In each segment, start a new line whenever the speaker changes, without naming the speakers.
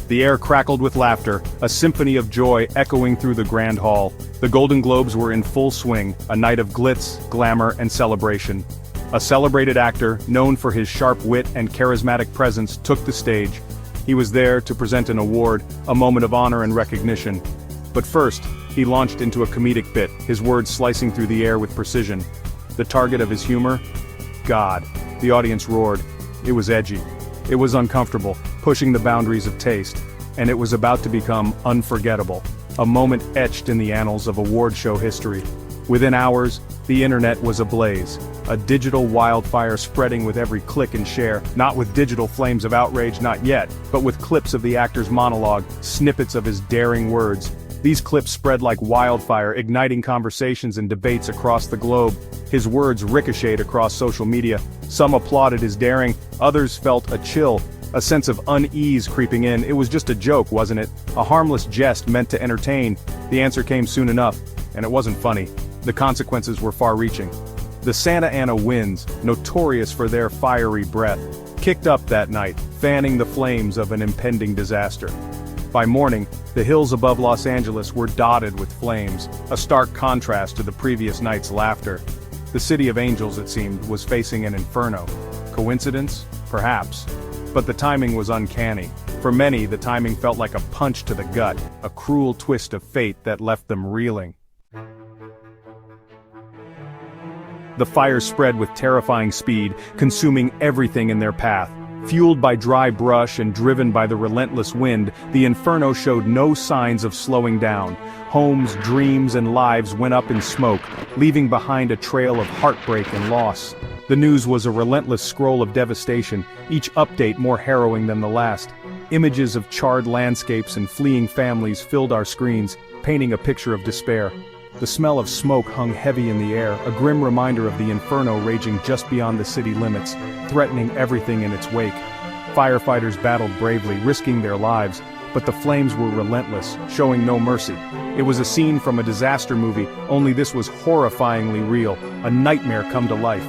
The air crackled with laughter, a symphony of joy echoing through the grand hall. The Golden Globes were in full swing, a night of glitz, glamour, and celebration. A celebrated actor, known for his sharp wit and charismatic presence, took the stage. He was there to present an award, a moment of honor and recognition. But first, he launched into a comedic bit, his words slicing through the air with precision. The target of his humor? God. The audience roared. It was edgy. It was uncomfortable, pushing the boundaries of taste. And it was about to become unforgettable. A moment etched in the annals of award show history. Within hours, the internet was ablaze. A digital wildfire spreading with every click and share, not with digital flames of outrage, not yet, but with clips of the actor's monologue, snippets of his daring words. These clips spread like wildfire, igniting conversations and debates across the globe. His words ricocheted across social media. Some applauded his daring, others felt a chill, a sense of unease creeping in. It was just a joke, wasn't it? A harmless jest meant to entertain. The answer came soon enough, and it wasn't funny. The consequences were far-reaching. The Santa Ana winds, notorious for their fiery breath, kicked up that night, fanning the flames of an impending disaster. By morning, the hills above Los Angeles were dotted with flames, a stark contrast to the previous night's laughter. The city of angels, it seemed, was facing an inferno. Coincidence? Perhaps. But the timing was uncanny. For many, the timing felt like a punch to the gut, a cruel twist of fate that left them reeling. The fires spread with terrifying speed, consuming everything in their path. Fueled by dry brush and driven by the relentless wind, the inferno showed no signs of slowing down. Homes, dreams, and lives went up in smoke, leaving behind a trail of heartbreak and loss. The news was a relentless scroll of devastation, each update more harrowing than the last. Images of charred landscapes and fleeing families filled our screens, painting a picture of despair. The smell of smoke hung heavy in the air, a grim reminder of the inferno raging just beyond the city limits, threatening everything in its wake. Firefighters battled bravely, risking their lives, but the flames were relentless, showing no mercy. It was a scene from a disaster movie, only this was horrifyingly real, a nightmare come to life.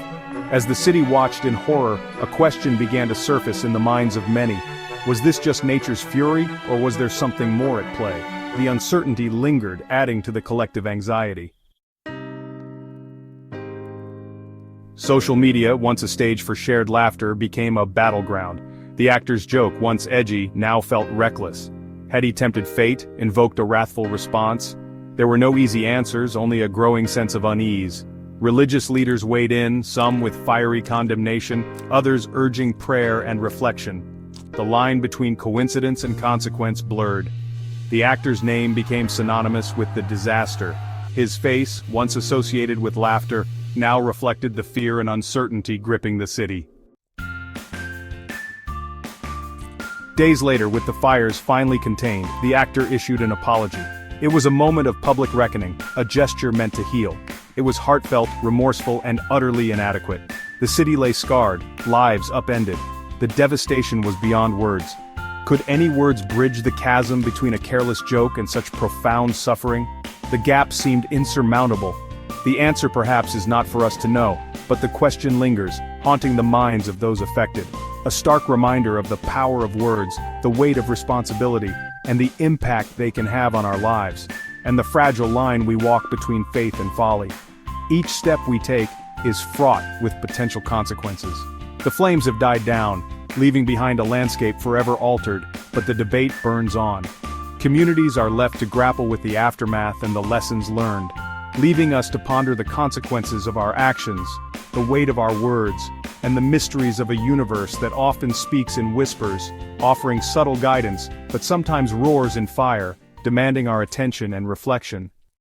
As the city watched in horror, a question began to surface in the minds of many. Was this just nature's fury, or was there something more at play? The uncertainty lingered, adding to the collective anxiety. Social media, once a stage for shared laughter, became a battleground. The actor's joke, once edgy, now felt reckless. Had he tempted fate, invoked a wrathful response? There were no easy answers, only a growing sense of unease. Religious leaders weighed in, some with fiery condemnation, others urging prayer and reflection. The line between coincidence and consequence blurred. The actor's name became synonymous with the disaster. His face, once associated with laughter, now reflected the fear and uncertainty gripping the city. Days later, with the fires finally contained, the actor issued an apology. It was a moment of public reckoning, a gesture meant to heal. It was heartfelt, remorseful, and utterly inadequate. The city lay scarred, lives upended. The devastation was beyond words. Could any words bridge the chasm between a careless joke and such profound suffering? The gap seemed insurmountable. The answer perhaps is not for us to know, but the question lingers, haunting the minds of those affected. A stark reminder of the power of words, the weight of responsibility, and the impact they can have on our lives, and the fragile line we walk between faith and folly. Each step we take is fraught with potential consequences. The flames have died down, leaving behind a landscape forever altered, but the debate burns on. Communities are left to grapple with the aftermath and the lessons learned, leaving us to ponder the consequences of our actions, the weight of our words, and the mysteries of a universe that often speaks in whispers, offering subtle guidance, but sometimes roars in fire, demanding our attention and reflection.